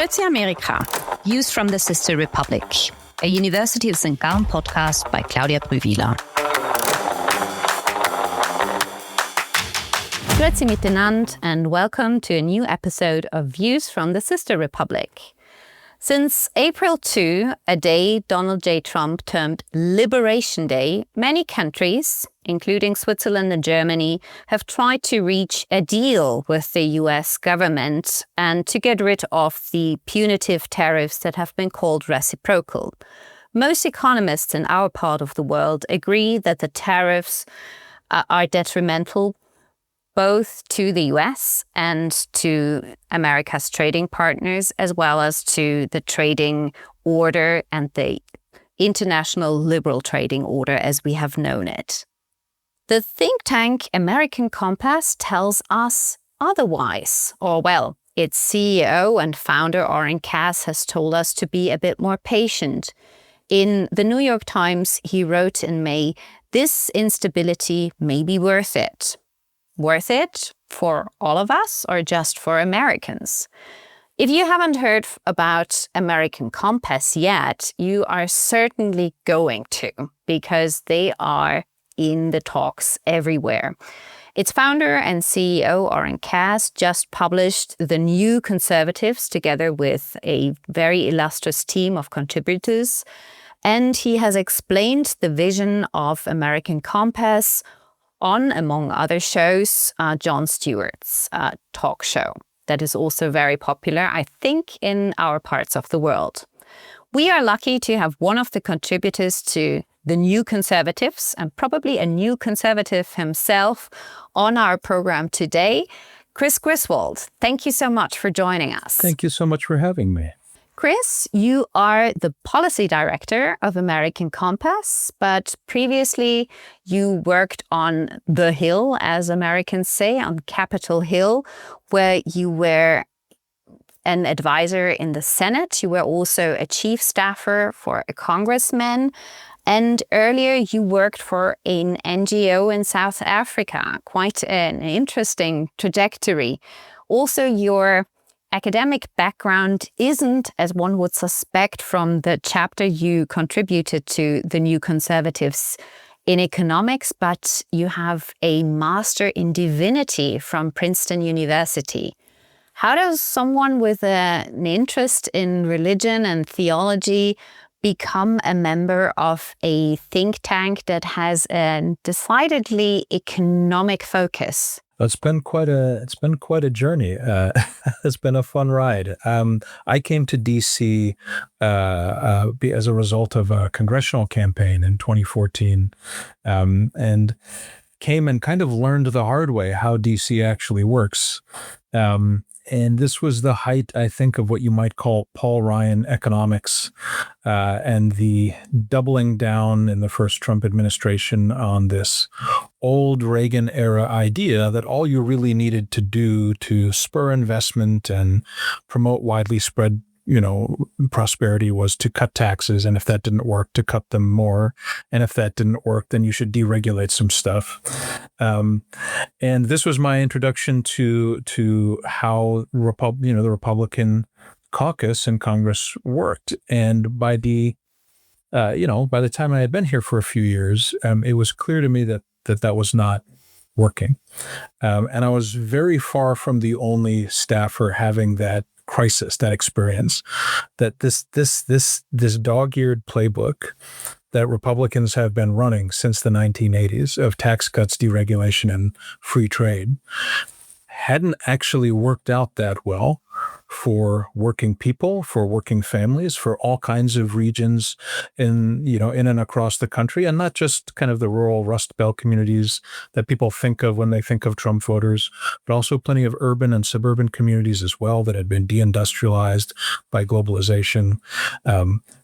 Grüezi Amerika, Views from the Sister Republic, a University of St. Gallen podcast by Claudia Brüwiler. Grüezi miteinander and welcome to a new episode of Views from the Sister Republic. Since April 2, a day Donald J. Trump termed Liberation Day, many countries, including Switzerland and Germany, have tried to reach a deal with the US government and to get rid of the punitive tariffs that have been called reciprocal. Most economists in our part of the world agree that the tariffs are detrimental both to the US and to America's trading partners, as well as to the trading order and the international liberal trading order as we have known it. The think tank American Compass tells us otherwise, its CEO and founder Oren Cass has told us to be a bit more patient. In the New York Times, he wrote in May, "This instability may be worth it." Worth it for all of us or just for Americans? If you haven't heard about American Compass yet, you are certainly going to, because they are in the talks everywhere. Its founder and CEO, Oren Cass, just published The New Conservatives together with a very illustrious team of contributors. And he has explained the vision of American Compass on, among other shows, Jon Stewart's talk show that is also very popular, I think, in our parts of the world. We are lucky to have one of the contributors to The New Conservatives, and probably a new conservative himself, on our program today, Chris Griswold. Thank you so much for joining us. Thank you so much for having me. Chris, you are the policy director of American Compass, but previously you worked on the Hill, as Americans say, on Capitol Hill, where you were an advisor in the Senate. You were also a chief staffer for a congressman. And earlier you worked for an NGO in South Africa. Quite an interesting trajectory. Also, your academic background isn't, as one would suspect from the chapter you contributed to The New Conservatives, in economics, but you have a master in divinity from Princeton University. How does someone with an interest in religion and theology become a member of a think tank that has a decidedly economic focus? It's been quite a journey. It's been a fun ride. I came to DC as a result of a congressional campaign in 2014, and came and kind of learned the hard way how DC actually works. And this was the height, I think, of what you might call Paul Ryan economics, and the doubling down in the first Trump administration on this old Reagan-era idea that all you really needed to do to spur investment and promote widely spread prosperity was to cut taxes, and if that didn't work, to cut them more, and if that didn't work, then you should deregulate some stuff. And this was my introduction to how the Republican caucus in Congress worked. And by the time I had been here for a few years, it was clear to me that was not working, and I was very far from the only staffer having that crisis, that experience, that this dog-eared playbook that Republicans have been running since the 1980s of tax cuts, deregulation, and free trade hadn't actually worked out that well for working people, for working families, for all kinds of regions in and across the country, and not just kind of the rural Rust Belt communities that people think of when they think of Trump voters, but also plenty of urban and suburban communities as well that had been deindustrialized by globalization.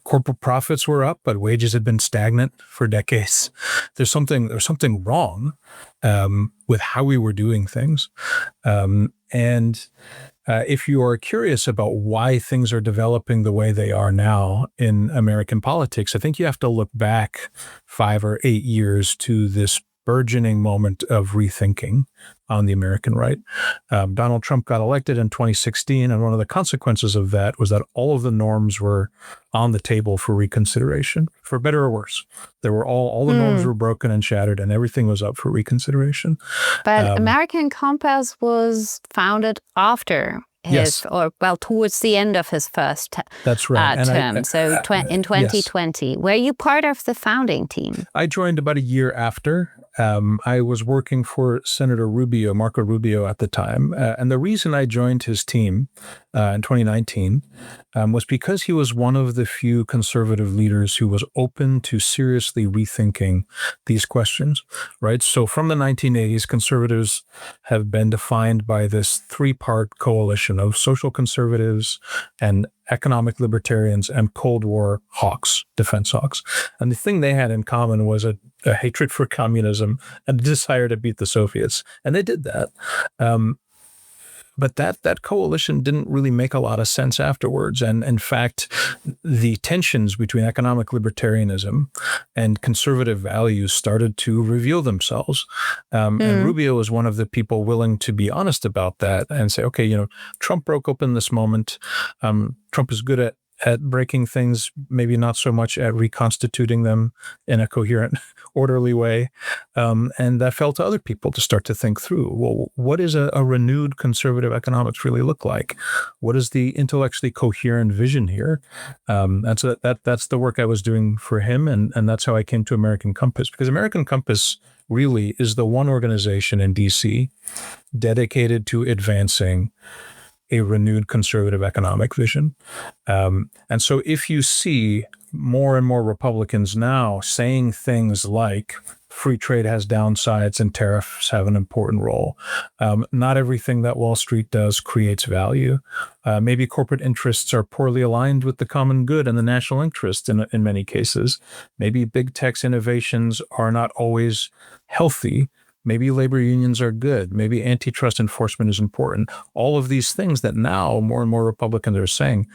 Corporate profits were up, but wages had been stagnant for decades. There's something wrong with how we were doing things, and if you are curious about why things are developing the way they are now in American politics, I think you have to look back 5 or 8 years to this burgeoning moment of rethinking on the American right. Donald Trump got elected in 2016, and one of the consequences of that was that all of the norms were on the table for reconsideration, for better or worse. They were all the norms were broken and shattered, and everything was up for reconsideration. But American Compass was founded after his, towards the end of his first That's right. term. So in 2020, were you part of the founding team? I joined about a year after. I was working for Senator Rubio, Marco Rubio at the time. And the reason I joined his team in 2019 was because he was one of the few conservative leaders who was open to seriously rethinking these questions, right? So from the 1980s, conservatives have been defined by this three-part coalition of social conservatives and economic libertarians and Cold War hawks, defense hawks. And the thing they had in common was a hatred for communism and a desire to beat the Soviets. And they did that. But that coalition didn't really make a lot of sense afterwards. And in fact, the tensions between economic libertarianism and conservative values started to reveal themselves. And Rubio was one of the people willing to be honest about that and say, okay, Trump broke open this moment. Trump is good at breaking things, maybe not so much at reconstituting them in a coherent, orderly way. And that fell to other people to start to think through, well, what does a renewed conservative economics really look like? What is the intellectually coherent vision here? And so that's the work I was doing for him. And that's how I came to American Compass, because American Compass really is the one organization in DC dedicated to advancing a renewed conservative economic vision. And so if you see more and more Republicans now saying things like free trade has downsides and tariffs have an important role, not everything that Wall Street does creates value. Maybe corporate interests are poorly aligned with the common good and the national interest in many cases. Maybe big tech's innovations are not always healthy. Maybe labor unions are good. Maybe antitrust enforcement is important. All of these things that now more and more Republicans are saying,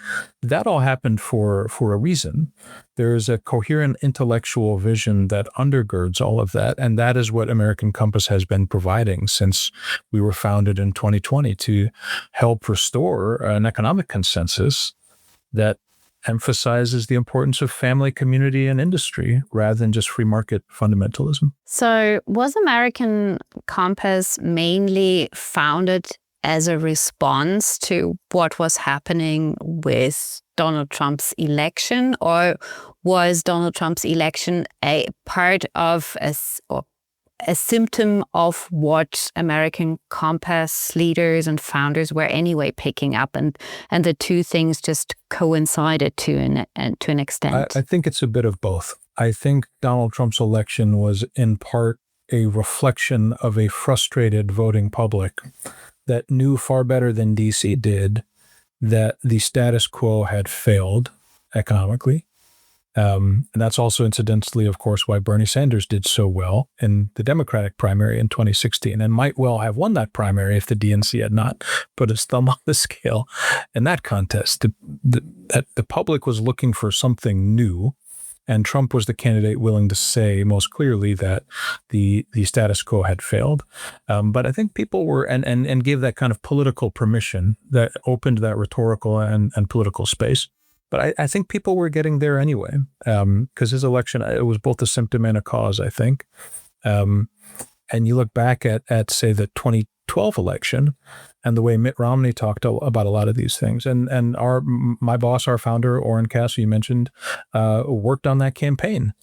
that all happened for a reason. There is a coherent intellectual vision that undergirds all of that. And that is what American Compass has been providing since we were founded in 2020 to help restore an economic consensus that emphasizes the importance of family, community, and industry rather than just free market fundamentalism. So was American Compass mainly founded as a response to what was happening with Donald Trump's election, or was Donald Trump's election a part of a symptom of what American Compass leaders and founders were anyway picking up, and the two things just coincided to an extent? I think it's a bit of both. I think Donald Trump's election was in part a reflection of a frustrated voting public that knew far better than DC did that the status quo had failed economically. And that's also incidentally, of course, why Bernie Sanders did so well in the Democratic primary in 2016 and might well have won that primary if the DNC had not put his thumb on the scale in that contest. The public was looking for something new, and Trump was the candidate willing to say most clearly that the status quo had failed. But I think people were, and gave that kind of political permission that opened that rhetorical and political space. But I think people were getting there anyway, because his election, it was both a symptom and a cause, I think. And you look back at say, the 2012 election and the way Mitt Romney talked about a lot of these things. And my boss, our founder, Orrin Cass, you mentioned, worked on that campaign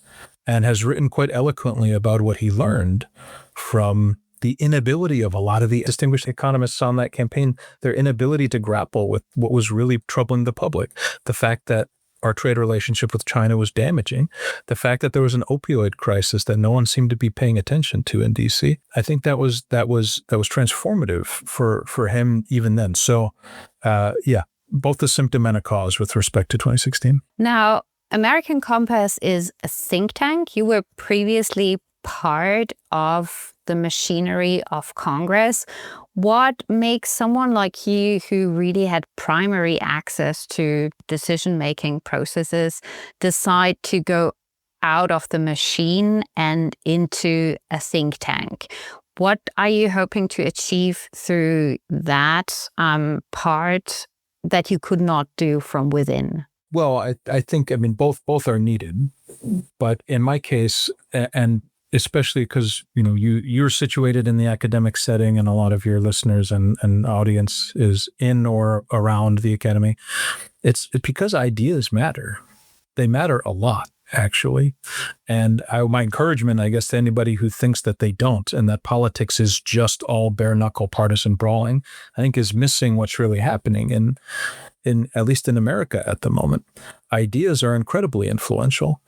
and has written quite eloquently about what he learned from the inability of a lot of the distinguished economists on that campaign, their inability to grapple with what was really troubling the public. The fact that our trade relationship with China was damaging, the fact that there was an opioid crisis that no one seemed to be paying attention to in DC. I think that was transformative for him even then. So, both a symptom and a cause with respect to 2016. Now, American Compass is a think tank. You were previously part of the machinery of Congress. What makes someone like you, who really had primary access to decision-making processes, decide to go out of the machine and into a think tank? What are you hoping to achieve through that part that you could not do from within? Well, I think, both are needed. But in my case, and especially because, you're situated in the academic setting and a lot of your listeners and audience is in or around the academy, it's because ideas matter. They matter a lot, actually. And my encouragement, I guess, to anybody who thinks that they don't and that politics is just all bare knuckle partisan brawling, I think is missing what's really happening in at least in America at the moment. Ideas are incredibly influential,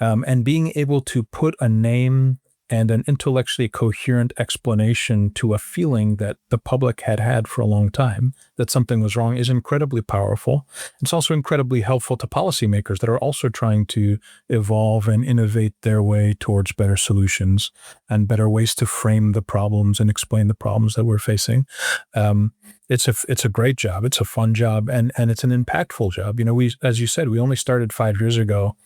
and being able to put a name and an intellectually coherent explanation to a feeling that the public had for a long time, that something was wrong, is incredibly powerful. It's also incredibly helpful to policymakers that are also trying to evolve and innovate their way towards better solutions and better ways to frame the problems and explain the problems that we're facing. It's a great job. It's a fun job, and it's an impactful job. We, as you said, we only started 5 years ago,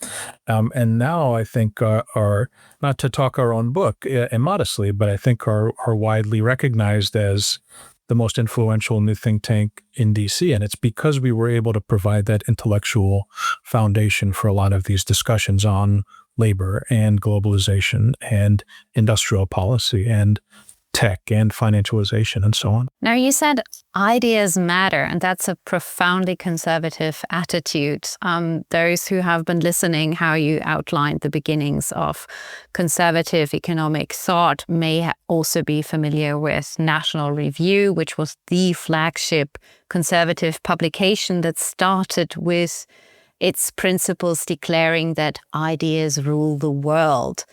and now I think are not to talk our own book immodestly, but I think are widely recognized as the most influential new think tank in DC, and it's because we were able to provide that intellectual foundation for a lot of these discussions on labor and globalization and industrial policy and tech and financialization and so on. Now, you said ideas matter, and that's a profoundly conservative attitude. Those who have been listening how you outlined the beginnings of conservative economic thought may also be familiar with National Review, which was the flagship conservative publication that started with its principles declaring that ideas rule the world.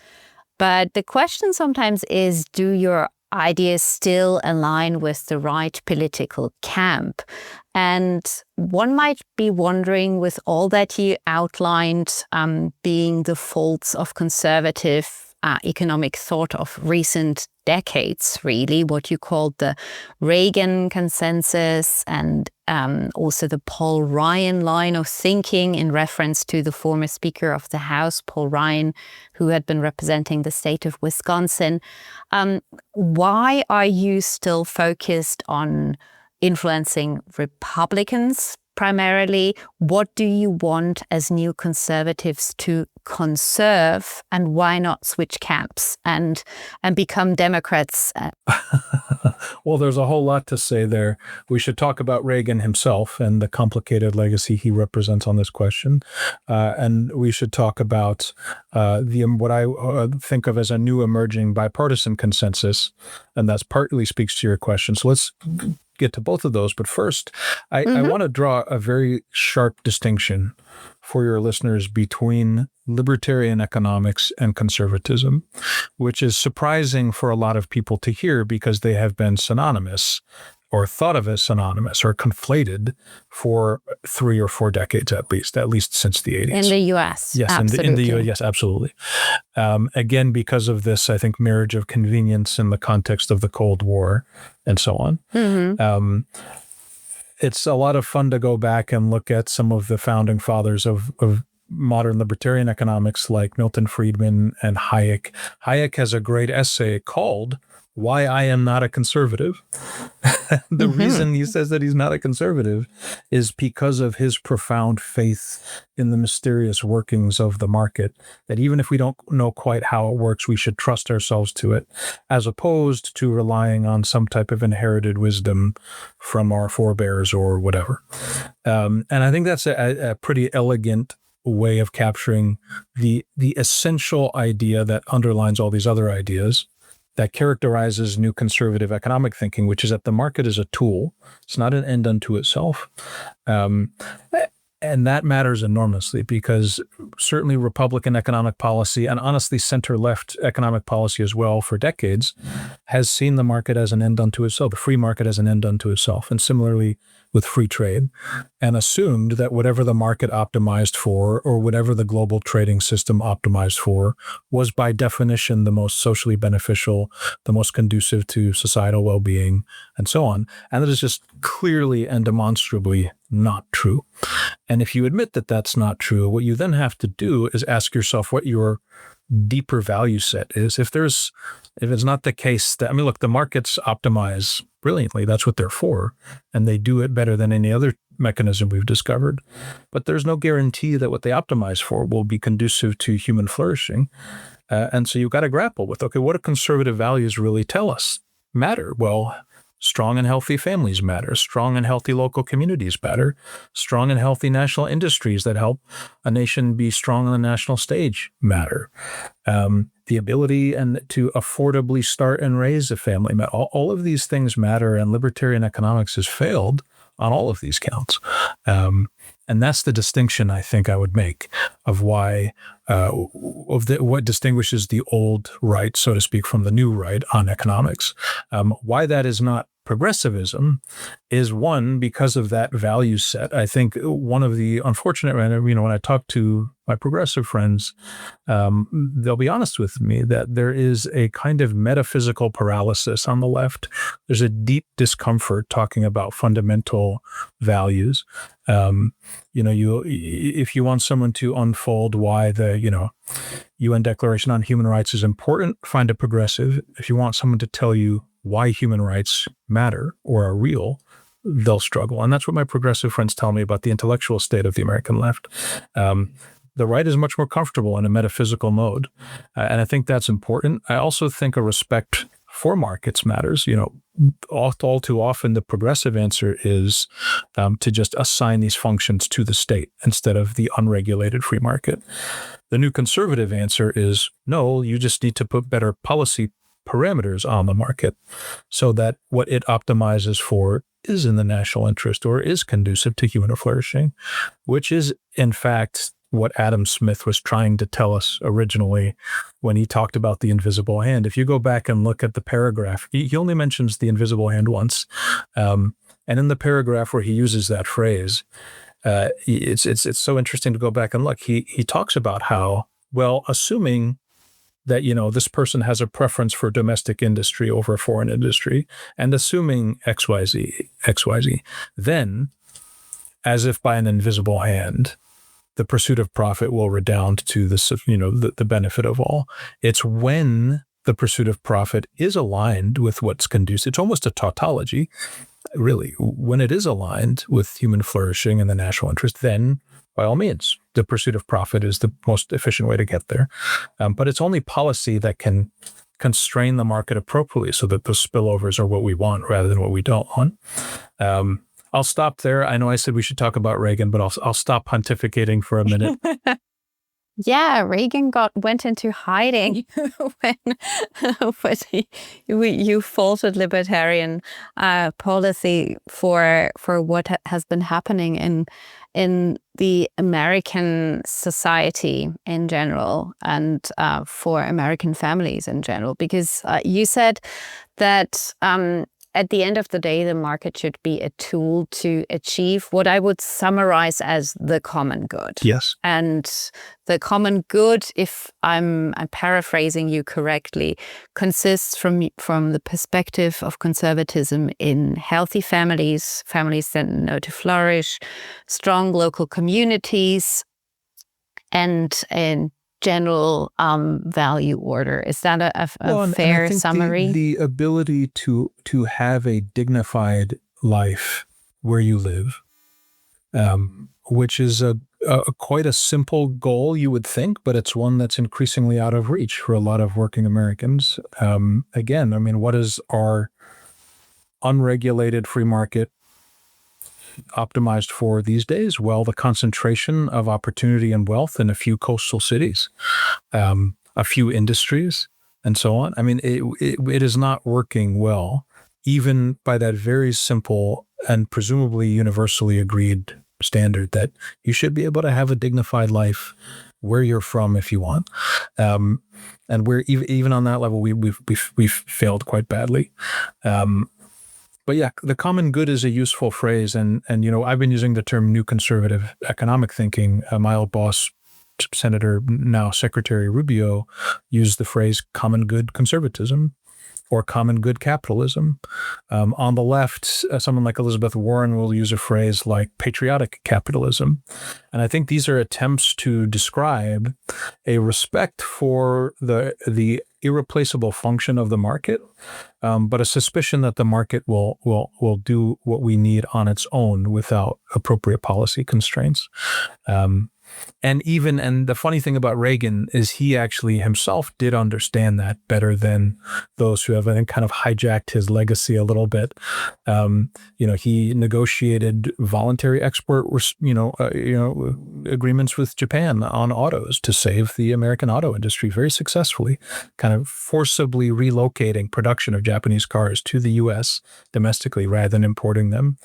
But the question sometimes is, do your ideas still align with the right political camp? And one might be wondering, with all that you outlined being the faults of conservative economic thought of recent decades, really, what you called the Reagan consensus and also the Paul Ryan line of thinking in reference to the former Speaker of the House, Paul Ryan, who had been representing the state of Wisconsin. Why are you still focused on influencing Republicans primarily? What do you want as new conservatives to conserve, and why not switch camps and become Democrats? Well, there's a whole lot to say there. We should talk about Reagan himself and the complicated legacy he represents on this question. And we should talk about what I think of as a new emerging bipartisan consensus, and that's partly speaks to your question. So let's get to both of those. But first, I want to draw a very sharp distinction for your listeners between libertarian economics and conservatism, which is surprising for a lot of people to hear because they have been synonymous or thought of as synonymous or conflated for 3 or 4 decades at least since the 80s. In the U.S. Yes, in the U.S., yes, absolutely. Again, because of this, I think, marriage of convenience in the context of the Cold War and so on. Mm-hmm. It's a lot of fun to go back and look at some of the founding fathers of modern libertarian economics like Milton Friedman and Hayek. Hayek has a great essay called Why I Am Not a Conservative. The reason he says that he's not a conservative is because of his profound faith in the mysterious workings of the market, that even if we don't know quite how it works, we should trust ourselves to it, as opposed to relying on some type of inherited wisdom from our forebears or whatever. And I think that's a pretty elegant way of capturing the essential idea that underlines all these other ideas that characterizes new conservative economic thinking, which is that the market is a tool. It's not an end unto itself. And that matters enormously because certainly Republican economic policy, and honestly center-left economic policy as well for decades, has seen the market as an end unto itself, the free market as an end unto itself, and similarly with free trade, and assumed that whatever the market optimized for or whatever the global trading system optimized for was by definition the most socially beneficial, the most conducive to societal well-being, and so on. And that is just clearly and demonstrably not true. And if you admit that that's not true, what you then have to do is ask yourself what your deeper value set is. If it's not the case that, look, the markets optimize brilliantly. That's what they're for. And they do it better than any other mechanism we've discovered. But there's no guarantee that what they optimize for will be conducive to human flourishing. And so you've got to grapple with, okay, what do conservative values really tell us matter? Well, strong and healthy families matter. Strong and healthy local communities matter. Strong and healthy national industries that help a nation be strong on the national stage matter. The ability and to affordably start and raise a family matter. All of these things matter, and libertarian economics has failed on all of these counts. And that's the distinction I think I would make of why, what distinguishes the old right, so to speak, from the new right on economics. Why that is not progressivism is, one, because of that value set. I think one of the unfortunate, when I talk to my progressive friends, they'll be honest with me that there is a kind of metaphysical paralysis on the left. There's a deep discomfort talking about fundamental values. If you want someone to unfold why the, UN Declaration on Human Rights is important, find a progressive. If you want someone to tell you why human rights matter or are real, they'll struggle. And that's what my progressive friends tell me about the intellectual state of the American left. The right is much more comfortable in a metaphysical mode. And I think that's important. I also think a respect for markets matters. All too often the progressive answer is to just assign these functions to the state instead of the unregulated free market. The new conservative answer is, no, you just need to put better policy parameters on the market so that what it optimizes for is in the national interest or is conducive to human flourishing, which is, in fact, what Adam Smith was trying to tell us originally when he talked about the invisible hand. If you go back and look at the paragraph, he only mentions the invisible hand once. And in the paragraph where he uses that phrase, it's so interesting to go back and look. He talks about how, well, assuming that, this person has a preference for domestic industry over foreign industry, and assuming XYZ, then, as if by an invisible hand, the pursuit of profit will redound to the benefit of all. It's when the pursuit of profit is aligned with what's conducive. It's almost a tautology, really. When it is aligned with human flourishing and the national interest, then, by all means, the pursuit of profit is the most efficient way to get there. But it's only policy that can constrain the market appropriately so that those spillovers are what we want rather than what we don't want. I'll stop there. I know I said we should talk about Reagan, but I'll stop pontificating for a minute. Yeah, Reagan went into hiding when you faulted libertarian policy for what has been happening in the American society in general and for American families in general, because you said that at the end of the day, the market should be a tool to achieve what I would summarize as the common good. Yes. And the common good, if I'm paraphrasing you correctly, consists from the perspective of conservatism in healthy families that know to flourish, strong local communities, and in general value order. Is that a fair summary? The ability to have a dignified life where you live, which is quite a simple goal, you would think, but it's one that's increasingly out of reach for a lot of working Americans. Again, what is our unregulated free market optimized for these days? Well, the concentration of opportunity and wealth in a few coastal cities, a few industries, and so on. It is not working well, even by that very simple and presumably universally agreed standard that you should be able to have a dignified life where you're from if you want. And we're even on that level, we've failed quite badly. But yeah, the common good is a useful phrase. And I've been using the term new conservative economic thinking. My old boss, Senator, now Secretary Rubio, used the phrase common good conservatism. or common good capitalism. On the left, someone like Elizabeth Warren will use a phrase like patriotic capitalism. And I think these are attempts to describe a respect for the irreplaceable function of the market, but a suspicion that the market will do what we need on its own without appropriate policy constraints. And the funny thing about Reagan is he actually himself did understand that better than those who have, I think, kind of hijacked his legacy a little bit. He negotiated voluntary export, agreements with Japan on autos to save the American auto industry very successfully, kind of forcibly relocating production of Japanese cars to the U.S. domestically rather than importing them.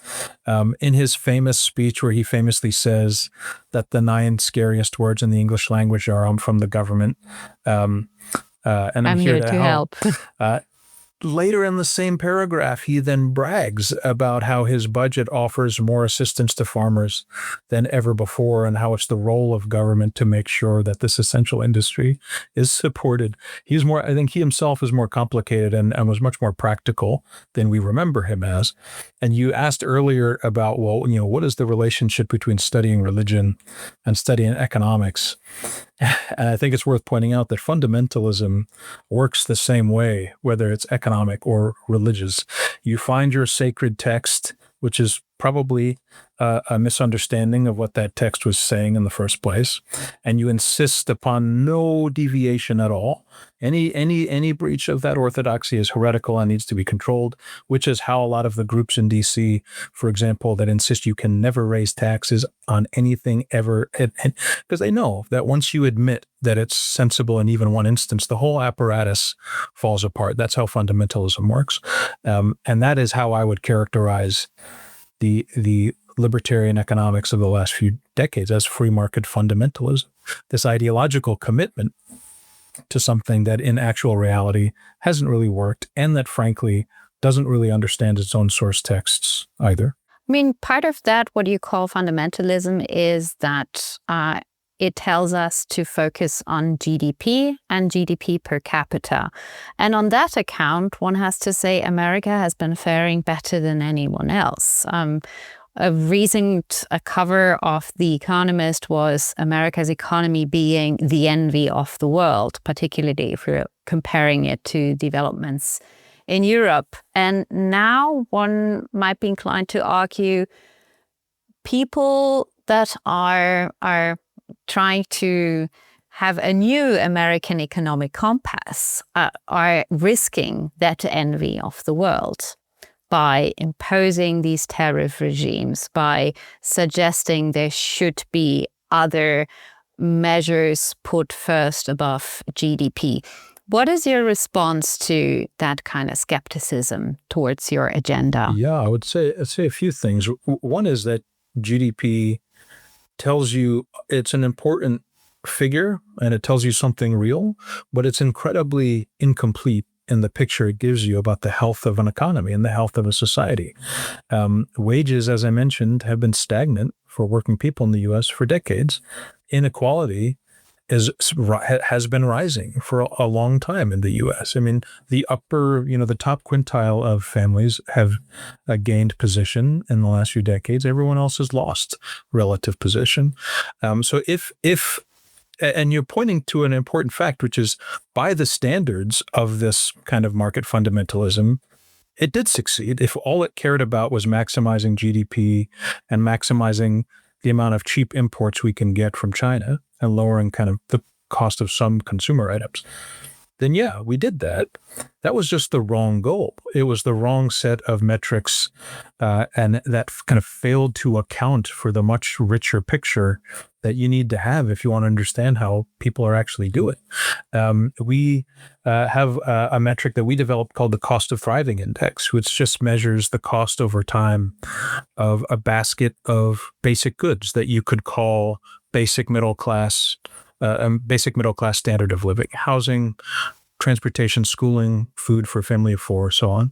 In his famous speech where he famously says that the 9 scariest words in the English language are "I'm from the government," and I'm here to help. Later in the same paragraph, he then brags about how his budget offers more assistance to farmers than ever before and how it's the role of government to make sure that this essential industry is supported. I think he himself is more complicated and was much more practical than we remember him as. And you asked earlier about, what is the relationship between studying religion and studying economics? And I think it's worth pointing out that fundamentalism works the same way, whether it's economic or religious. You find your sacred text, which is probably a misunderstanding of what that text was saying in the first place, and you insist upon no deviation at all. Any breach of that orthodoxy is heretical and needs to be controlled, which is how a lot of the groups in D.C., for example, that insist you can never raise taxes on anything ever, because they know that once you admit that it's sensible in even one instance, the whole apparatus falls apart. That's how fundamentalism works. And that is how I would characterize the libertarian economics of the last few decades as free market fundamentalism, this ideological commitment to something that in actual reality hasn't really worked and that frankly doesn't really understand its own source texts either. I mean, part of that, what you call fundamentalism, is that it tells us to focus on GDP and GDP per capita. And on that account, one has to say America has been faring better than anyone else. A recent cover of The Economist was America's economy being the envy of the world, particularly if you're comparing it to developments in Europe. And now one might be inclined to argue people that are trying to have a new American economic compass are risking that envy of the world by imposing these tariff regimes, by suggesting there should be other measures put first above GDP. What is your response to that kind of skepticism towards your agenda? Yeah, I'd say a few things. One is that GDP tells you it's an important figure and it tells you something real, but it's incredibly incomplete in the picture it gives you about the health of an economy and the health of a society. Wages, as I mentioned, have been stagnant for working people in the U.S. for decades. Inequality has been rising for a long time in the U.S. I mean, the top quintile of families have gained position in the last few decades. Everyone else has lost relative position. So and you're pointing to an important fact, which is by the standards of this kind of market fundamentalism, it did succeed. If all it cared about was maximizing GDP and maximizing the amount of cheap imports we can get from China and lowering kind of the cost of some consumer items, then yeah, we did that. That was just the wrong goal. It was the wrong set of metrics, and that kind of failed to account for the much richer picture that you need to have if you want to understand how people are actually doing. We have a metric that we developed called the cost of thriving index, which just measures the cost over time of a basket of basic goods that you could call basic middle class standard of living: housing, transportation, schooling, food for a family of 4, so on.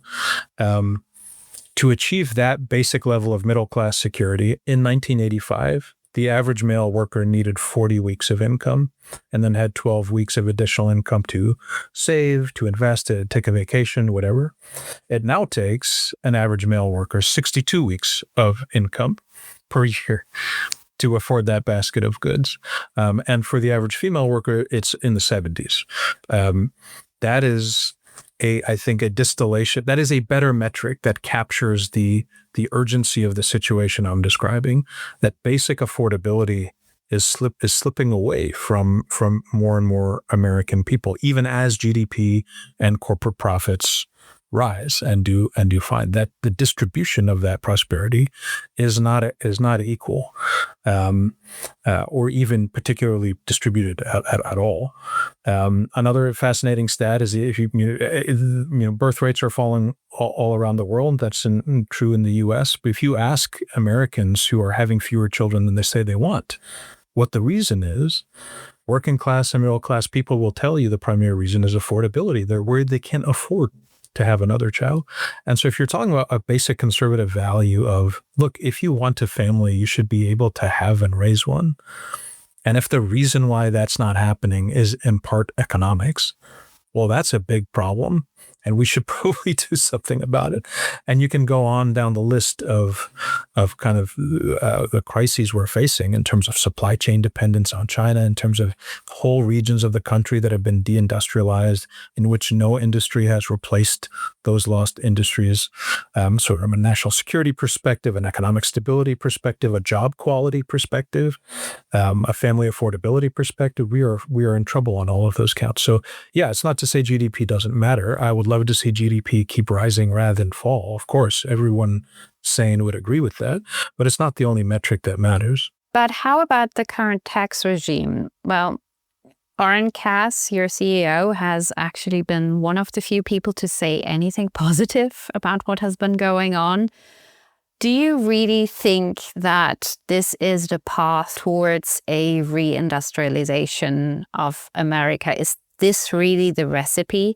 To achieve that basic level of middle class security in 1985, the average male worker needed 40 weeks of income and then had 12 weeks of additional income to save, to invest, to take a vacation, whatever. It now takes an average male worker 62 weeks of income per year to afford that basket of goods. And for the average female worker, it's in the 70s. That is I think a distillation, that is a better metric that captures the urgency of the situation I'm describing, that basic affordability is slipping away from more and more American people, even as GDP and corporate profits rise and do find that the distribution of that prosperity is not equal, or even particularly distributed at all. Another fascinating stat is if birth rates are falling all around the world. That's true in the U.S. But if you ask Americans who are having fewer children than they say they want, what the reason is, working class and middle class people will tell you the primary reason is affordability. They're worried they can't afford to have another child. And so if you're talking about a basic conservative value of, look, if you want a family, you should be able to have and raise one. And if the reason why that's not happening is in part economics, well, that's a big problem. And we should probably do something about it. And you can go on down the list of kind of the crises we're facing in terms of supply chain dependence on China, in terms of whole regions of the country that have been deindustrialized, in which no industry has replaced those lost industries. So from a national security perspective, an economic stability perspective, a job quality perspective, a family affordability perspective, we are in trouble on all of those counts. So yeah, it's not to say GDP doesn't matter. I would love to see GDP keep rising rather than fall. Of course, everyone sane would agree with that, but it's not the only metric that matters. But how about the current tax regime? Well, Oren Cass, your CEO, has actually been one of the few people to say anything positive about what has been going on. Do you really think that this is the path towards a reindustrialization of America? Is this really the recipe?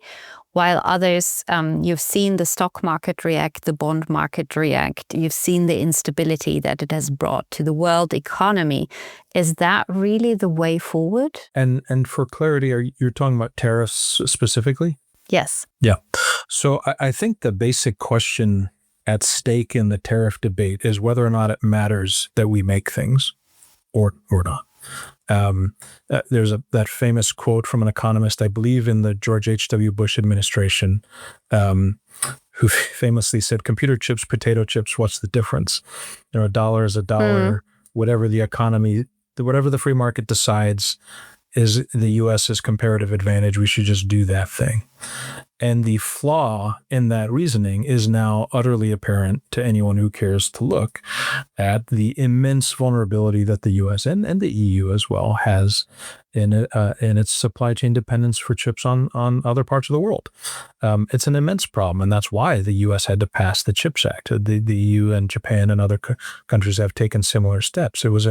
While others, you've seen the stock market react, the bond market react, you've seen the instability that it has brought to the world economy. Is that really the way forward? And for clarity, you're talking about tariffs specifically? Yes. Yeah. So I think the basic question at stake in the tariff debate is whether or not it matters that we make things or not. There's that famous quote from an economist, I believe in the George H.W. Bush administration, who famously said, computer chips, potato chips, what's the difference? A dollar is a dollar. Whatever the economy, whatever the free market decides is the U.S.'s comparative advantage, we should just do that thing. And the flaw in that reasoning is now utterly apparent to anyone who cares to look at the immense vulnerability that the U.S. and the EU as well has in its supply chain dependence for chips on other parts of the world. It's an immense problem, and that's why the U.S. had to pass the CHIPS Act. The EU and Japan and other countries have taken similar steps. It was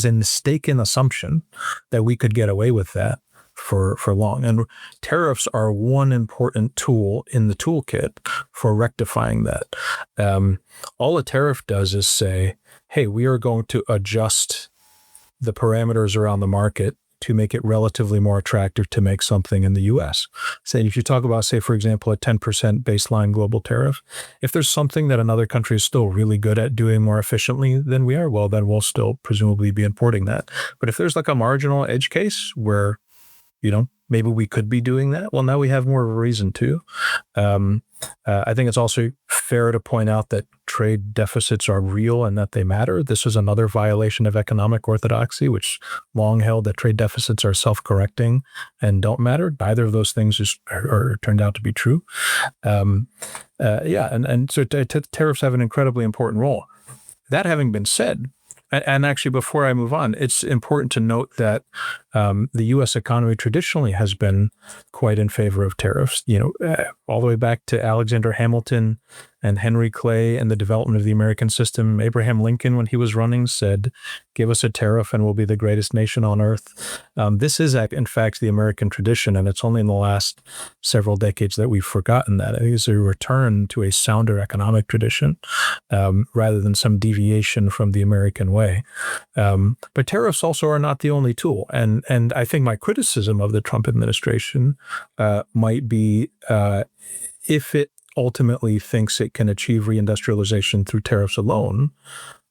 a mistaken assumption that we could get away with that for long. And tariffs are one important tool in the toolkit for rectifying that. All a tariff does is say, hey, we are going to adjust the parameters around the market to make it relatively more attractive to make something in the U.S. Say, if you talk about, say, for example, a 10% baseline global tariff, if there's something that another country is still really good at doing more efficiently than we are, well, then we'll still presumably be importing that. But if there's like a marginal edge case where maybe we could be doing that, well, now we have more of a reason to. I think it's also fair to point out that trade deficits are real and that they matter. This is another violation of economic orthodoxy, which long held that trade deficits are self-correcting and don't matter. Neither of those things are turned out to be true. And so tariffs have an incredibly important role. That having been said, and actually, before I move on, it's important to note that The U.S. economy traditionally has been quite in favor of tariffs, all the way back to Alexander Hamilton and Henry Clay and the development of the American system. Abraham Lincoln, when he was running, said, "Give us a tariff and we'll be the greatest nation on earth." This is, in fact, the American tradition, and it's only in the last several decades that we've forgotten that. I think it's a return to a sounder economic tradition rather than some deviation from the American way. But tariffs also are not the only tool. And I think my criticism of the Trump administration might be if it ultimately thinks it can achieve reindustrialization through tariffs alone,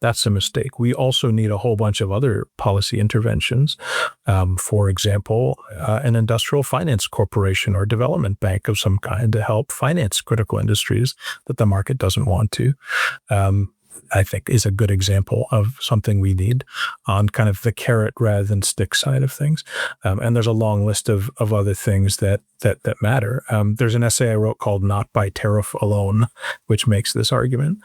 that's a mistake. We also need a whole bunch of other policy interventions. For example, an industrial finance corporation or development bank of some kind to help finance critical industries that the market doesn't want to. I think is a good example of something we need on kind of the carrot rather than stick side of things. And there's a long list of other things that matter. There's an essay I wrote called "Not by Tariff Alone," which makes this argument.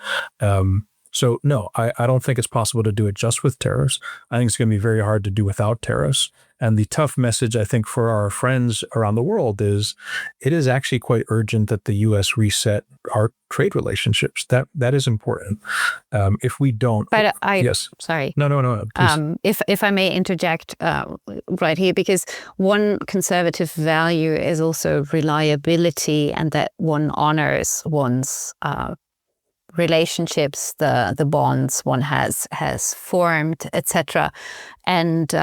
So no, I don't think it's possible to do it just with tariffs. I think it's going to be very hard to do without tariffs. And the tough message, I think, for our friends around the world is it is actually quite urgent that the U.S. reset our trade relationships. That is important. If we don't... But yes. Sorry. No, please. If I may interject right here, because one conservative value is also reliability and that one honors one's relationships, the bonds one has formed, etc. And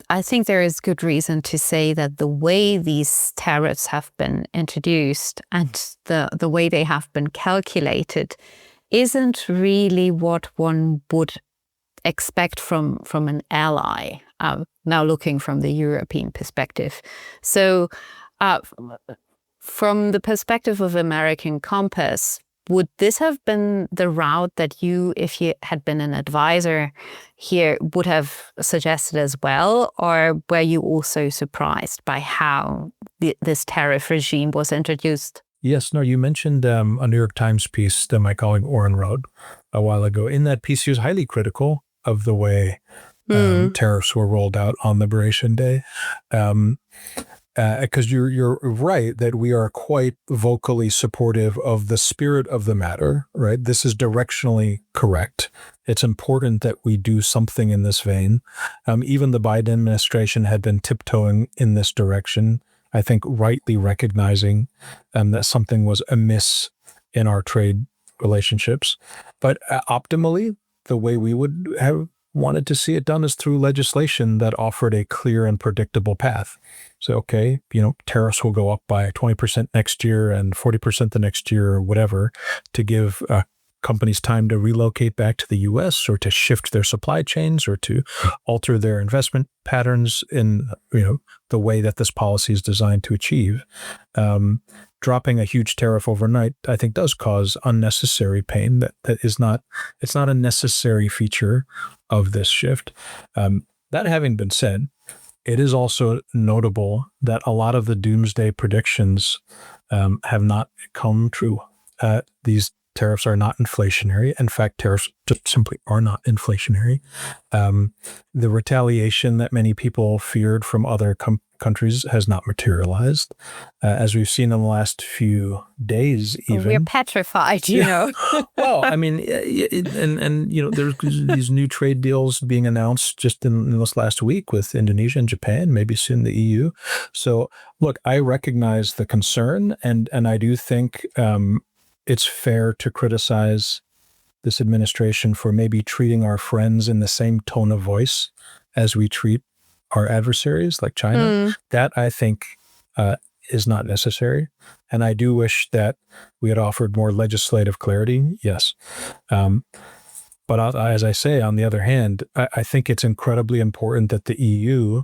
I think there is good reason to say that the way these tariffs have been introduced and the way they have been calculated isn't really what one would expect from an ally, now looking from the European perspective. So from the perspective of American Compass, would this have been the route that you, if you had been an advisor here, would have suggested as well? Or were you also surprised by how this tariff regime was introduced? Yes, no, you mentioned a New York Times piece that my colleague Oren wrote a while ago. In that piece, he was highly critical of the way tariffs were rolled out on Liberation Day. Because you're right that we are quite vocally supportive of the spirit of the matter, right? This is directionally correct. It's important that we do something in this vein. Even the Biden administration had been tiptoeing in this direction, I think rightly recognizing that something was amiss in our trade relationships. But optimally, the way we would have wanted to see it done is through legislation that offered a clear and predictable path. So, okay, tariffs will go up by 20% next year and 40% the next year or whatever to give companies time to relocate back to the U.S. or to shift their supply chains or to alter their investment patterns in, the way that this policy is designed to achieve. Dropping a huge tariff overnight, I think, does cause unnecessary pain. It's not a necessary feature of this shift. That having been said, it is also notable that a lot of the doomsday predictions have not come true. These tariffs are not inflationary. In fact, tariffs just simply are not inflationary. The retaliation that many people feared from other countries has not materialized, as we've seen in the last few days. Even we're petrified, Well, I mean, there's these new trade deals being announced just in this last week with Indonesia and Japan, maybe soon the EU. So, look, I recognize the concern, and I do think it's fair to criticize this administration for maybe treating our friends in the same tone of voice as we treat our adversaries like China. That, I think, is not necessary. And I do wish that we had offered more legislative clarity, yes. But as I say, on the other hand, I think it's incredibly important that the EU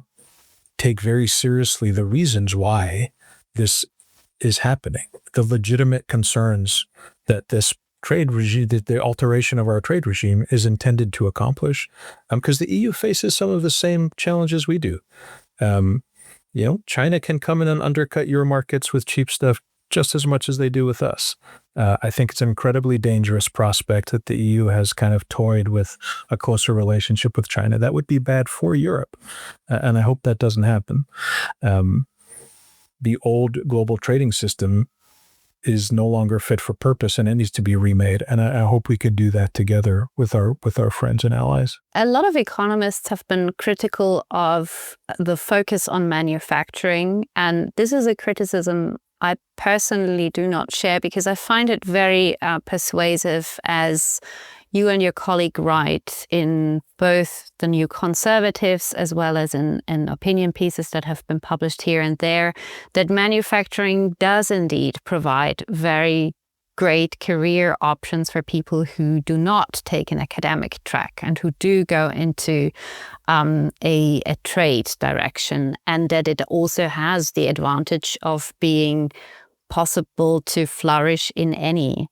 take very seriously the reasons why this is happening, the legitimate concerns that this trade regime, that the alteration of our trade regime is intended to accomplish, because the EU faces some of the same challenges we do. China can come in and undercut your markets with cheap stuff just as much as they do with us. I think it's an incredibly dangerous prospect that the EU has kind of toyed with a closer relationship with China. That would be bad for Europe, and I hope that doesn't happen. The old global trading system is no longer fit for purpose, and it needs to be remade. And I hope we could do that together with our friends and allies. A lot of economists have been critical of the focus on manufacturing, and this is a criticism I personally do not share because I find it very persuasive, as you and your colleague write in both the New Conservatives as well as in opinion pieces that have been published here and there, that manufacturing does indeed provide very great career options for people who do not take an academic track and who do go into a trade direction, and that it also has the advantage of being possible to flourish in any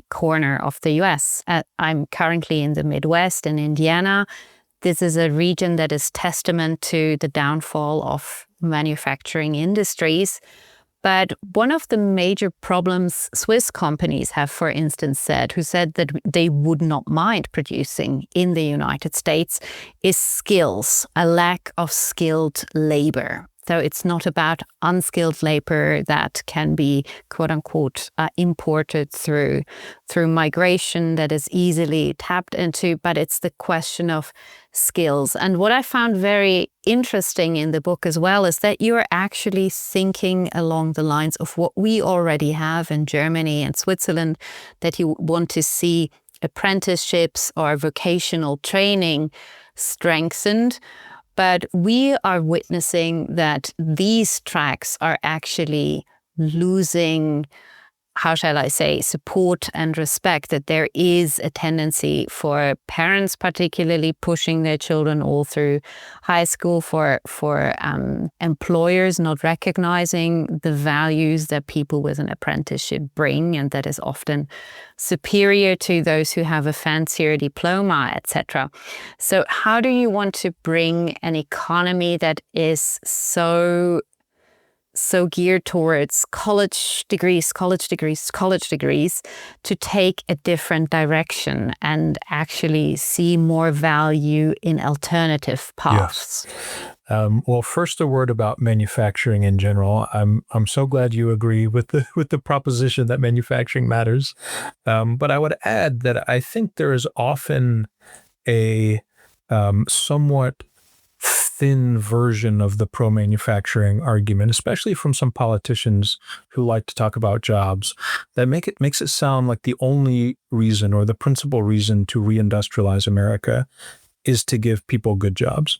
corner of the US. I'm currently in the Midwest in Indiana. This is a region that is testament to the downfall of manufacturing industries. But one of the major problems Swiss companies have, for instance, said that they would not mind producing in the United States, is skills, a lack of skilled labor. So it's not about unskilled labor that can be, quote unquote, imported through migration that is easily tapped into, but it's the question of skills. And what I found very interesting in the book as well is that you're actually thinking along the lines of what we already have in Germany and Switzerland, that you want to see apprenticeships or vocational training strengthened. But we are witnessing that these tracks are actually losing, how shall I say, support and respect, that there is a tendency for parents particularly pushing their children all through high school, for employers not recognizing the values that people with an apprenticeship bring, and that is often superior to those who have a fancier diploma, etc. So how do you want to bring an economy that is so geared towards college degrees, to take a different direction and actually see more value in alternative paths? Yes. Well, first, a word about manufacturing in general. I'm so glad you agree with the proposition that manufacturing matters. But I would add that I think there is often a somewhat thin version of the pro-manufacturing argument, especially from some politicians who like to talk about jobs, that makes it sound like the only reason or the principal reason to reindustrialize America is to give people good jobs.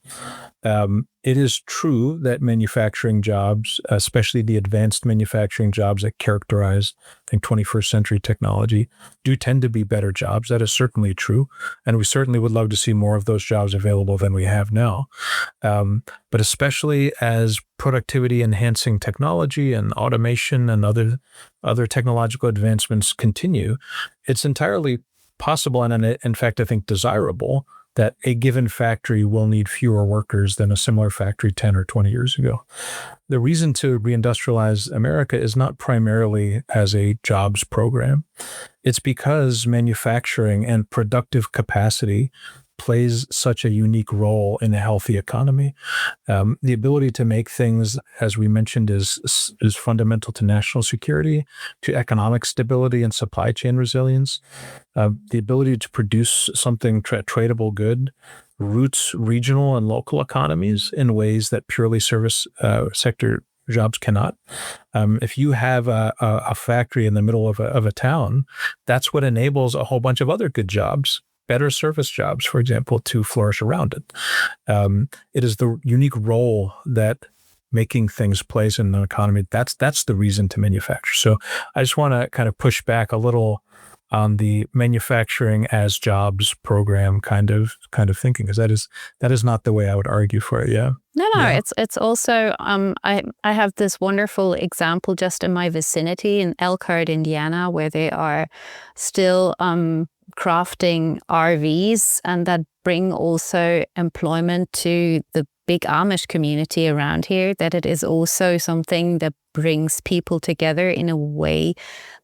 It is true that manufacturing jobs, especially the advanced manufacturing jobs that characterize, I think, 21st century technology, do tend to be better jobs. That is certainly true. And we certainly would love to see more of those jobs available than we have now. But especially as productivity enhancing technology and automation and other technological advancements continue, it's entirely possible and in fact, I think desirable that a given factory will need fewer workers than a similar factory 10 or 20 years ago. The reason to reindustrialize America is not primarily as a jobs program. It's because manufacturing and productive capacity plays such a unique role in a healthy economy. The ability to make things, as we mentioned, is fundamental to national security, to economic stability and supply chain resilience. The ability to produce something tradable good roots regional and local economies in ways that purely service sector jobs cannot. If you have a factory in the middle of a town, that's what enables a whole bunch of other good jobs, better service jobs, for example, to flourish around it. It is the unique role that making things plays in an economy. That's the reason to manufacture. So I just want to kind of push back a little on the manufacturing as jobs program kind of thinking, because that is not the way I would argue for it. Yeah. No, it's also I have this wonderful example just in my vicinity in Elkhart, Indiana, where they are still crafting RVs, and that bring also employment to the big Amish community around here, that it is also something that brings people together in a way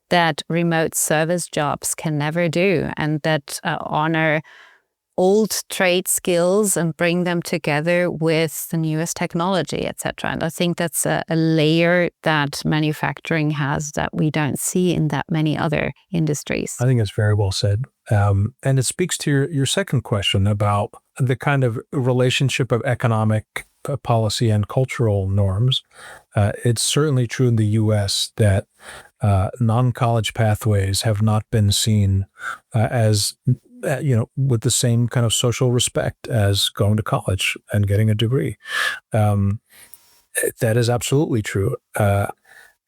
that remote service jobs can never do, and that honor old trade skills and bring them together with the newest technology, etc. And I think that's a layer that manufacturing has that we don't see in that many other industries. I think it's very well said. And it speaks to your second question about the kind of relationship of economic policy and cultural norms. It's certainly true in the U.S. that non-college pathways have not been seen as with the same kind of social respect as going to college and getting a degree. That is absolutely true.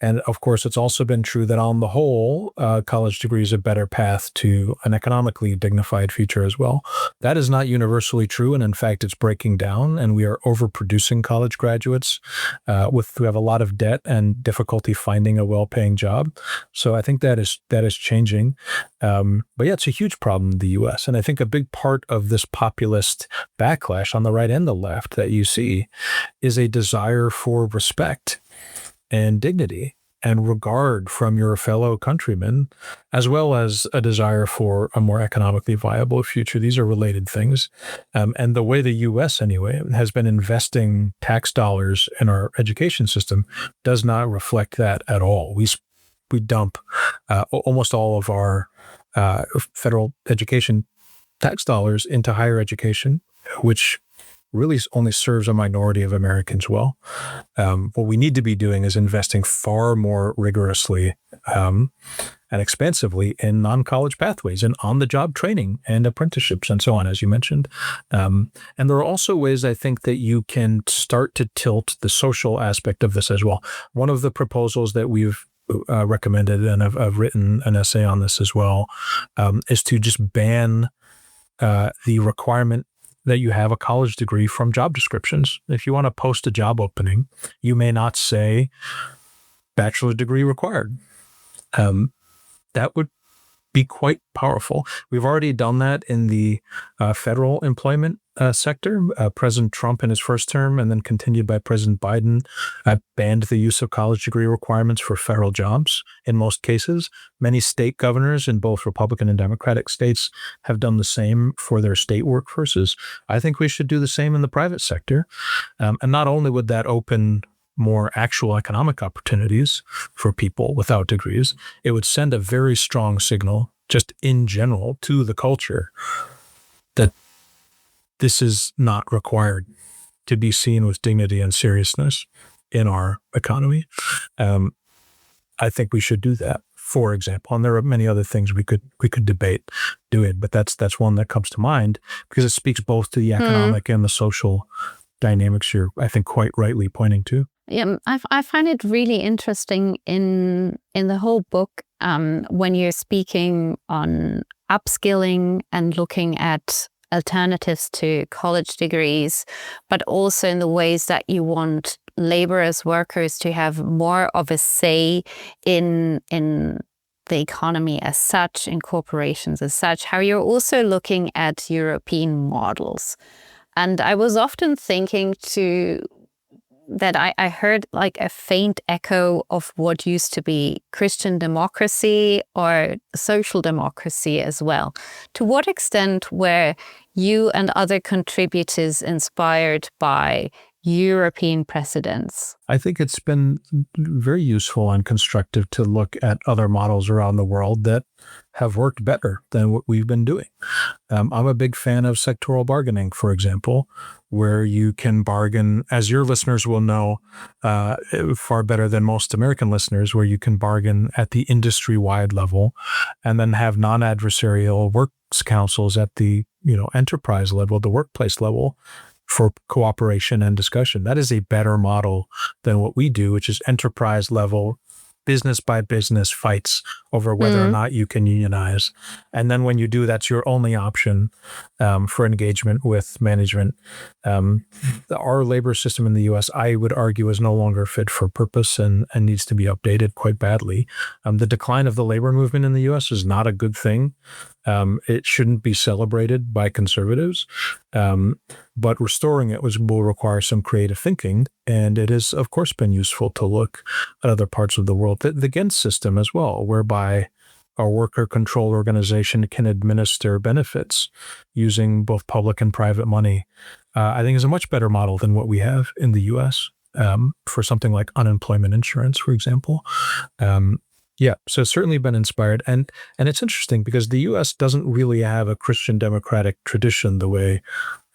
And of course, it's also been true that on the whole, college degree is a better path to an economically dignified future as well. That is not universally true. And in fact, it's breaking down, and we are overproducing college graduates who have a lot of debt and difficulty finding a well-paying job. So I think that is changing. But yeah, it's a huge problem in the U.S. And I think a big part of this populist backlash on the right and the left that you see is a desire for respect and dignity and regard from your fellow countrymen, as well as a desire for a more economically viable future. These are related things. And the way the U.S., anyway, has been investing tax dollars in our education system does not reflect that at all. We dump almost all of our federal education tax dollars into higher education, which really only serves a minority of Americans well. What we need to be doing is investing far more rigorously and expansively in non-college pathways and on-the-job training and apprenticeships and so on, as you mentioned. And there are also ways, I think, that you can start to tilt the social aspect of this as well. One of the proposals that we've recommended, and I've written an essay on this as well, is to just ban the requirement that you have a college degree from job descriptions. If you want to post a job opening, you may not say bachelor's degree required. That would be quite powerful. We've already done that in the federal employment sector. President Trump in his first term, and then continued by President Biden, banned the use of college degree requirements for federal jobs in most cases. Many state governors in both Republican and Democratic states have done the same for their state workforces. I think we should do the same in the private sector. And not only would that open more actual economic opportunities for people without degrees, it would send a very strong signal just in general to the culture that this is not required to be seen with dignity and seriousness in our economy. I think we should do that, for example. And there are many other things we could debate doing, but that's one that comes to mind because it speaks both to the economic and the social dynamics you're, I think, quite rightly pointing to. Yeah, I find it really interesting in the whole book when you're speaking on upskilling and looking at alternatives to college degrees, but also in the ways that you want laborers, workers to have more of a say in the economy as such, in corporations as such, how you're also looking at European models. And I was often thinking that I heard like a faint echo of what used to be Christian democracy or social democracy as well. To what extent were you and other contributors inspired by European precedents? I think it's been very useful and constructive to look at other models around the world that have worked better than what we've been doing. I'm a big fan of sectoral bargaining, for example, where you can bargain, as your listeners will know far better than most American listeners, where you can bargain at the industry-wide level and then have non-adversarial works councils at the enterprise level, the workplace level, for cooperation and discussion. That is a better model than what we do, which is enterprise level, business by business fights over whether or not you can unionize. And then when you do, that's your only option for engagement with management. Our labor system in the U.S., I would argue, is no longer fit for purpose and needs to be updated quite badly. The decline of the labor movement in the U.S. is not a good thing. It shouldn't be celebrated by conservatives, but restoring it will require some creative thinking. And it has, of course, been useful to look at other parts of the world. The Ghent system as well, whereby a worker-controlled organization can administer benefits using both public and private money, I think is a much better model than what we have in the U.S. For something like unemployment insurance, for example. Yeah, so it's certainly been inspired. And it's interesting because the U.S. doesn't really have a Christian democratic tradition the way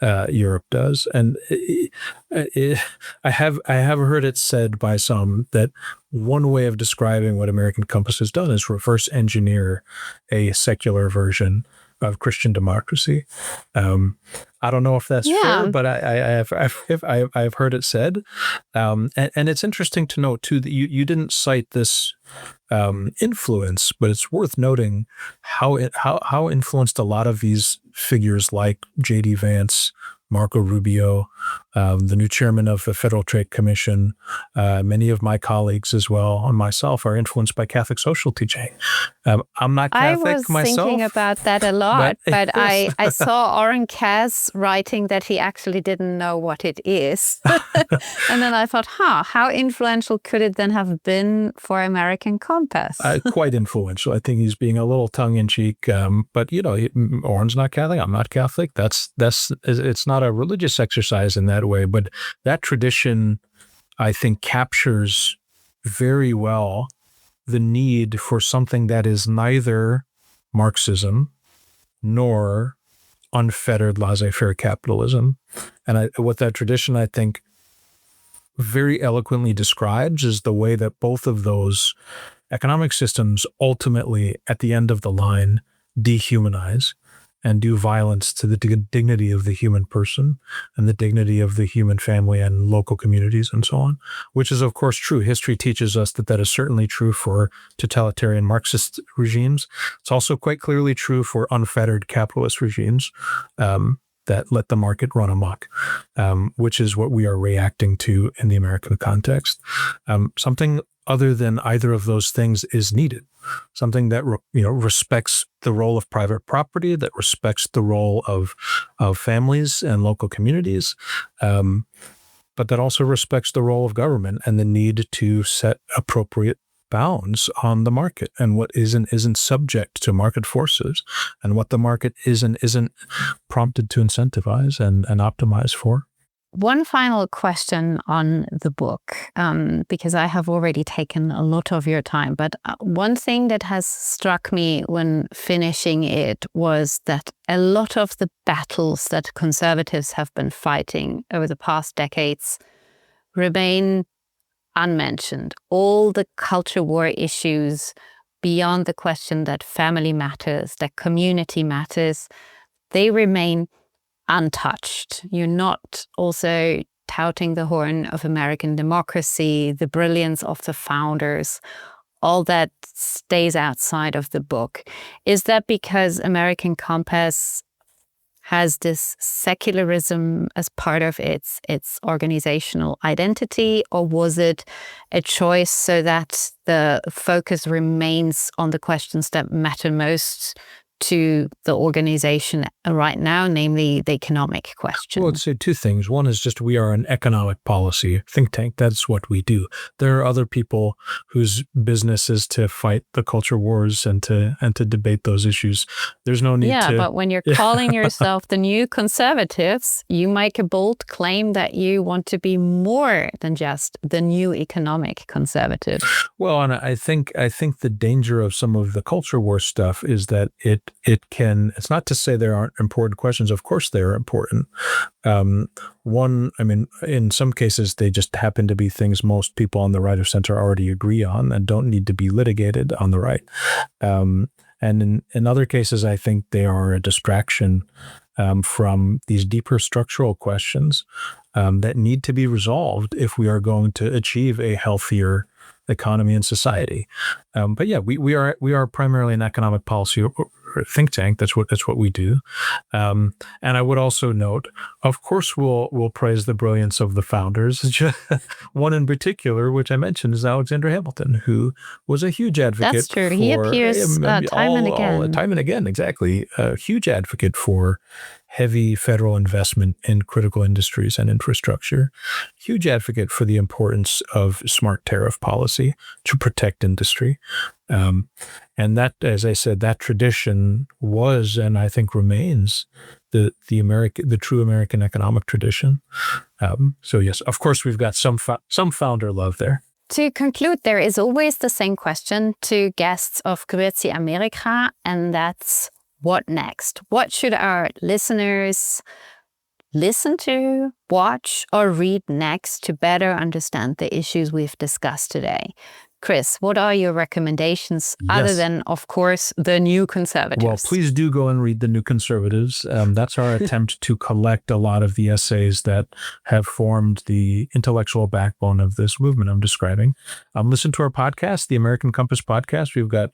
Europe does. And I have heard it said by some that one way of describing what American Compass has done is reverse engineer a secular version of Christian democracy. I don't know if that's fair, but I've heard it said, and it's interesting to note too that you didn't cite this influence, but it's worth noting how influenced a lot of these figures like J.D. Vance, Marco Rubio, the new chairman of the Federal Trade Commission, many of my colleagues as well, and myself are influenced by Catholic social teaching. I'm not Catholic myself. I was thinking about that a lot, but I saw Oren Cass writing that he actually didn't know what it is. And then I thought, how influential could it then have been for American Compass? Quite influential. I think he's being a little tongue-in-cheek, but Oren's not Catholic, I'm not Catholic. It's not a religious exercise in that way, but that tradition, I think, captures very well the need for something that is neither Marxism nor unfettered laissez-faire capitalism. And what that tradition, I think, very eloquently describes is the way that both of those economic systems ultimately, at the end of the line, dehumanize and do violence to the dignity of the human person and the dignity of the human family and local communities and so on, which is, of course, true. History teaches us that is certainly true for totalitarian Marxist regimes. It's also quite clearly true for unfettered capitalist regimes that let the market run amok, which is what we are reacting to in the American context. Something other than either of those things is needed. Something that respects the role of private property, that respects the role of families and local communities, but that also respects the role of government and the need to set appropriate bounds on the market and what isn't subject to market forces, and what the market isn't prompted to incentivize and optimize for. One final question on the book, because I have already taken a lot of your time, but one thing that has struck me when finishing it was that a lot of the battles that conservatives have been fighting over the past decades remain unmentioned. All the culture war issues beyond the question that family matters, that community matters, they remain untouched. You're not also touting the horn of American democracy, the brilliance of the founders. All that stays outside of the book. Is that because American Compass has this secularism as part of its organizational identity, or was it a choice so that the focus remains on the questions that matter most to the organization right now, namely the economic question? Well, I'd say two things. One is just we are an economic policy think tank. That's what we do. There are other people whose business is to fight the culture wars and to debate those issues. There's no need to... Yeah, but when you're calling yourself the new conservatives, you make a bold claim that you want to be more than just the new economic conservative. Well, and I think the danger of some of the culture war stuff is that it's not to say there aren't important questions. Of course they are important. In some cases, they just happen to be things most people on the right or center already agree on and don't need to be litigated on the right. And in other cases, I think they are a distraction from these deeper structural questions that need to be resolved if we are going to achieve a healthier economy and society. But yeah, we are primarily an economic policy think tank. That's what we do. And I would also note, of course, we'll praise the brilliance of the founders. One in particular, which I mentioned, is Alexander Hamilton, who was a huge advocate. That's true. He appears time and again. Exactly. A huge advocate for heavy federal investment in critical industries and infrastructure. Huge advocate for the importance of smart tariff policy to protect industry. And that, as I said, that tradition was, and I think remains, the true American economic tradition. So yes, of course, we've got some founder love there. To conclude, there is always the same question to guests of Grüezi Amerika, and that's what next? What should our listeners listen to, watch, or read next to better understand the issues we've discussed today? Chris, what are your recommendations other than, of course, The New Conservatives? Well, please do go and read The New Conservatives. That's our attempt to collect a lot of the essays that have formed the intellectual backbone of this movement I'm describing. Listen to our podcast, the American Compass Podcast. We've got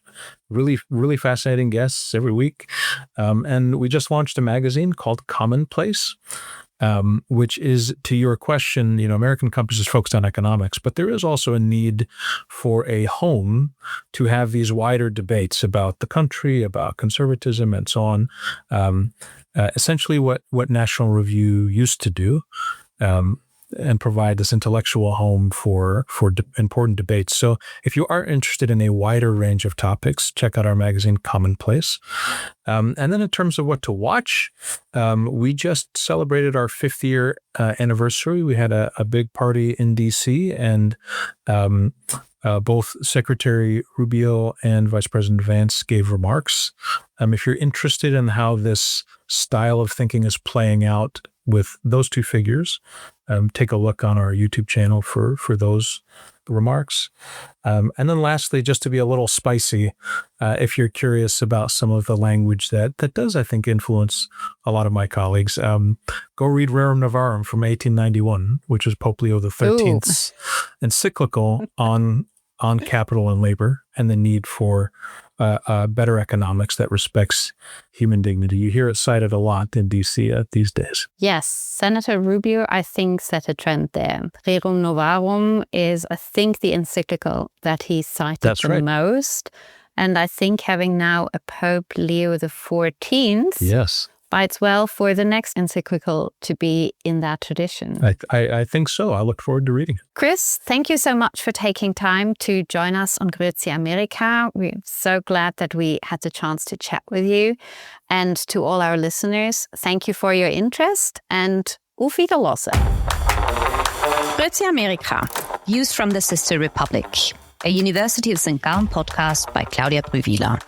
really, really fascinating guests every week. And we just launched a magazine called Commonplace. Which is, to your question, American Compass is focused on economics, but there is also a need for a home to have these wider debates about the country, about conservatism, and so on. Essentially what National Review used to do, and provide this intellectual home for important debates. So if you are interested in a wider range of topics, check out our magazine, Commonplace. And then in terms of what to watch, we just celebrated our 5th year anniversary. We had a big party in D.C., and both Secretary Rubio and Vice President Vance gave remarks. If you're interested in how this style of thinking is playing out with those two figures, take a look on our YouTube channel for those remarks. And then lastly, just to be a little spicy, if you're curious about some of the language that does, I think, influence a lot of my colleagues, go read Rerum Novarum from 1891, which is Pope Leo XIII's encyclical on capital and labor and the need for better economics that respects human dignity. You hear it cited a lot in D.C. These days. Yes, Senator Rubio, I think, set a trend there. Rerum Novarum is, I think, the encyclical that he cited most. And I think having now a Pope Leo XIV bites well for the next encyclical to be in that tradition. I think so. I look forward to reading it. Chris, thank you so much for taking time to join us on Grüezi Amerika. We're so glad that we had the chance to chat with you. And to all our listeners, thank you for your interest and auf Wiedersehen. Grüezi Amerika, Views from the Sister Republic, a University of St. Gallen podcast by Claudia Brüwiler.